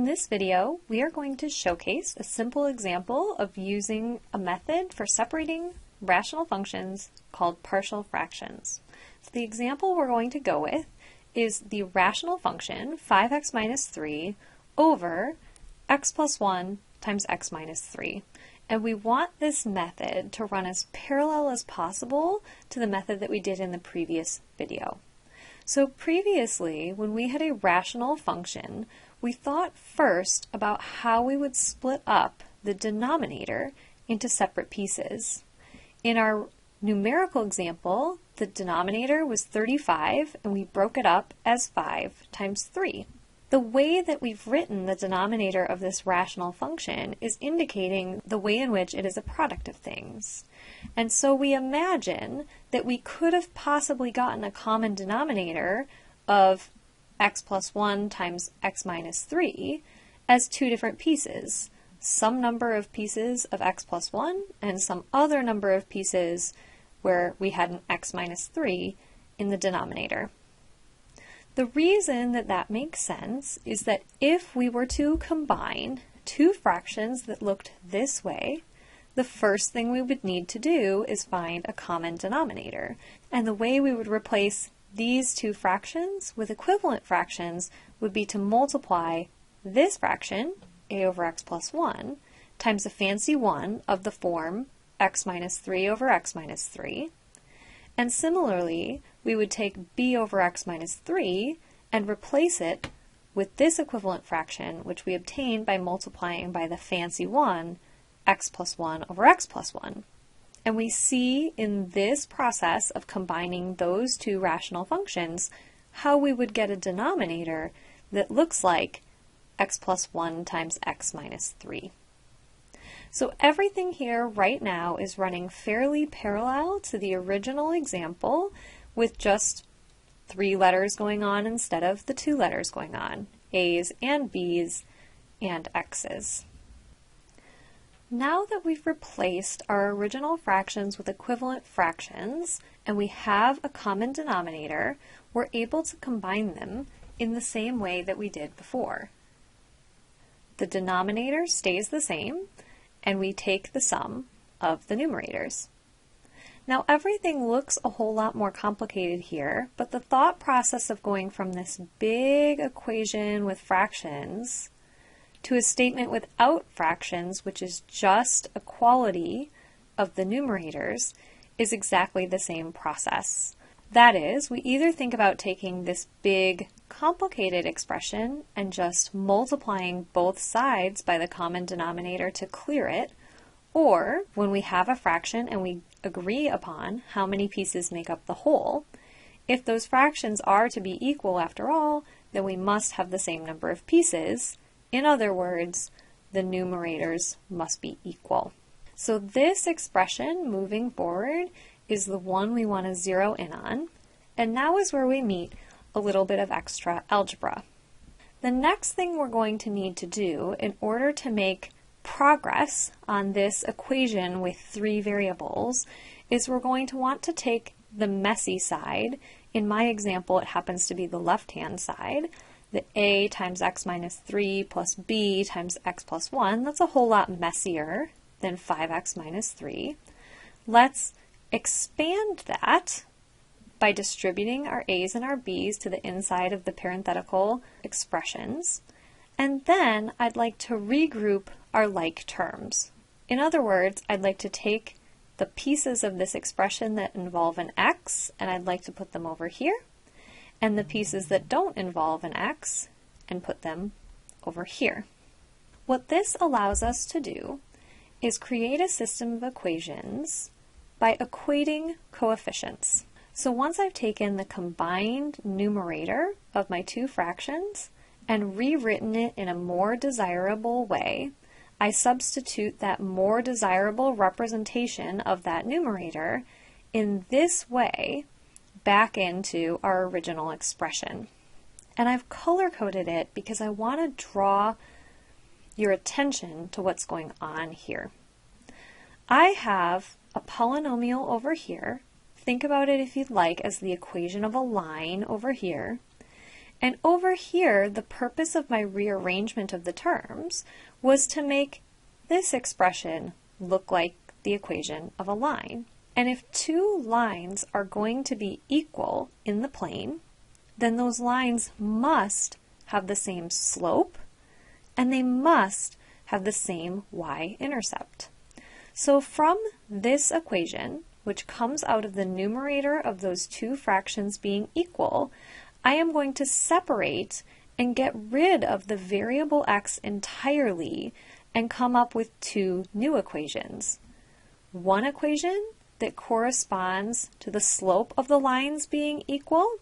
In this video, we are going to showcase a simple example of using a method for separating rational functions called partial fractions. So the example we're going to go with is the rational function 5x minus 3 over x plus 1 times x minus 3. And we want this method to run as parallel as possible to the method that we did in the previous video. So previously, when we had a rational function, we thought first about how we would split up the denominator into separate pieces. In our numerical example, the denominator was 35, and we broke it up as 5 times 3. The way that we've written the denominator of this rational function is indicating the way in which it is a product of things. And so we imagine that we could have possibly gotten a common denominator of x plus 1 times x minus 3 as two different pieces. Some number of pieces of x plus 1 and some other number of pieces where we had an x minus 3 in the denominator. The reason that that makes sense is that if we were to combine two fractions that looked this way, the first thing we would need to do is find a common denominator. And the way we would replace these two fractions with equivalent fractions would be to multiply this fraction, a over x plus 1, times a fancy 1 of the form x minus 3 over x minus 3. And similarly, we would take b over x minus 3 and replace it with this equivalent fraction, which we obtained by multiplying by the fancy 1, x plus 1 over x plus 1. And we see in this process of combining those two rational functions how we would get a denominator that looks like x plus 1 times x minus 3. So everything here right now is running fairly parallel to the original example with just 3 letters going on instead of the 2 letters going on, A's and B's and X's. Now that we've replaced our original fractions with equivalent fractions and we have a common denominator, we're able to combine them in the same way that we did before. The denominator stays the same, and we take the sum of the numerators. Now everything looks a whole lot more complicated here, but the thought process of going from this big equation with fractions to a statement without fractions, which is just equality of the numerators, is exactly the same process. That is, we either think about taking this big, complicated expression and just multiplying both sides by the common denominator to clear it, or when we have a fraction and we agree upon how many pieces make up the whole, if those fractions are to be equal after all, then we must have the same number of pieces. In other words, the numerators must be equal. So this expression moving forward is the one we want to zero in on, and now is where we meet a little bit of extra algebra. The next thing we're going to need to do in order to make progress on this equation with 3 variables is we're going to want to take the messy side. In my example, it happens to be the left-hand side, the a times x minus 3 plus b times x plus 1. That's a whole lot messier than 5x minus 3. Let's expand that by distributing our a's and our b's to the inside of the parenthetical expressions. And then I'd like to regroup our like terms. In other words, I'd like to take the pieces of this expression that involve an x, and I'd like to put them over here, and the pieces that don't involve an x, and put them over here. What this allows us to do is create a system of equations by equating coefficients. So once I've taken the combined numerator of my two fractions and rewritten it in a more desirable way, I substitute that more desirable representation of that numerator in this way back into our original expression. And I've color-coded it because I want to draw your attention to what's going on here. I have a polynomial over here. Think about it, if you'd like, as the equation of a line over here. And over here, the purpose of my rearrangement of the terms was to make this expression look like the equation of a line. And if two lines are going to be equal in the plane, then those lines must have the same slope and they must have the same y-intercept. So from this equation, which comes out of the numerator of those two fractions being equal, I am going to separate and get rid of the variable x entirely and come up with two new equations. One equation that corresponds to the slope of the lines being equal.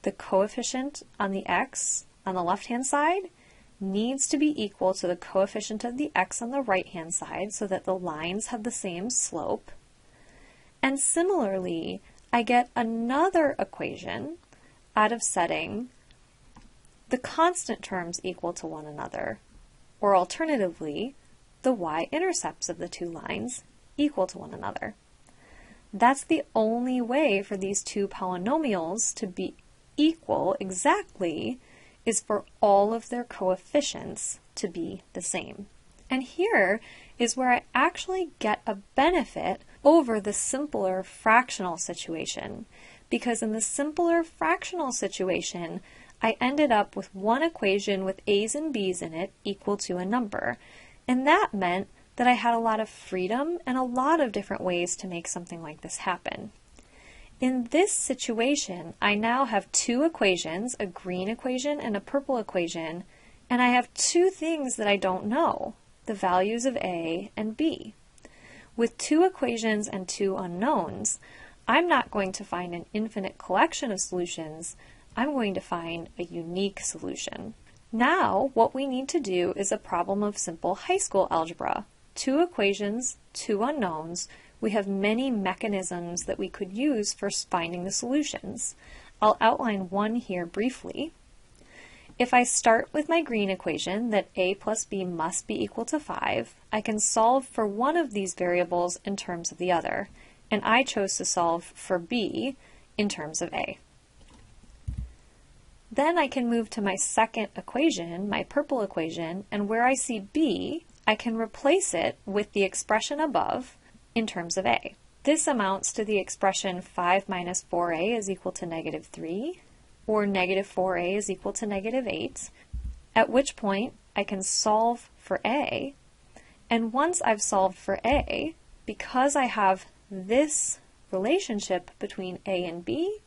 The coefficient on the x on the left-hand side needs to be equal to the coefficient of the x on the right-hand side so that the lines have the same slope. And similarly, I get another equation out of setting the constant terms equal to one another, or alternatively, the y-intercepts of the two lines equal to one another. That's the only way for these two polynomials to be equal exactly, is for all of their coefficients to be the same. And here is where I actually get a benefit over the simpler fractional situation, because in the simpler fractional situation, I ended up with one equation with a's and b's in it equal to a number, and that meant that I had a lot of freedom and a lot of different ways to make something like this happen. In this situation, I now have two equations, a green equation and a purple equation, and I have two things that I don't know, the values of a and b. With two equations and two unknowns, I'm not going to find an infinite collection of solutions, I'm going to find a unique solution. Now, what we need to do is a problem of simple high school algebra. Two equations, two unknowns. We have many mechanisms that we could use for finding the solutions. I'll outline one here briefly. If I start with my green equation that a plus b must be equal to 5, I can solve for one of these variables in terms of the other, and I chose to solve for b in terms of a. Then I can move to my second equation, my purple equation, and where I see b, I can replace it with the expression above in terms of a. This amounts to the expression 5 minus 4a is equal to negative 3, or negative 4a is equal to negative 8, at which point I can solve for a, and once I've solved for a, because I have this relationship between a and b,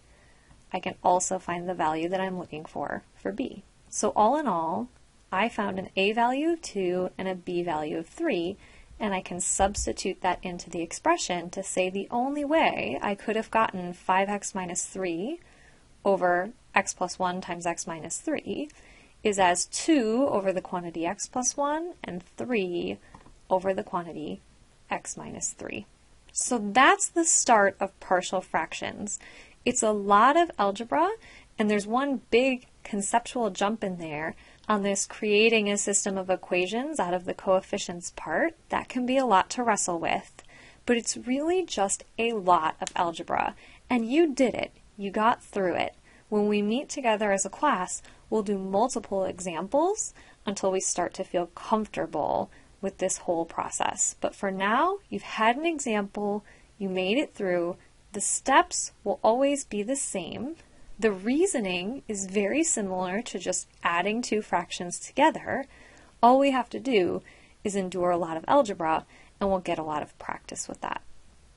I can also find the value that I'm looking for b. So all in all, I found an a value of 2 and a b value of 3, and I can substitute that into the expression to say the only way I could have gotten 5x minus 3 over x plus 1 times x minus 3 is as 2 over the quantity x plus 1 and 3 over the quantity x minus 3. So that's the start of partial fractions. It's a lot of algebra, and there's one big conceptual jump in there on this creating a system of equations out of the coefficients part. That can be a lot to wrestle with, but it's really just a lot of algebra. And you did it. You got through it. When we meet together as a class, we'll do multiple examples until we start to feel comfortable with this whole process. But for now, you've had an example, you made it through. The steps will always be the same. The reasoning is very similar to just adding two fractions together. All we have to do is endure a lot of algebra, and we'll get a lot of practice with that.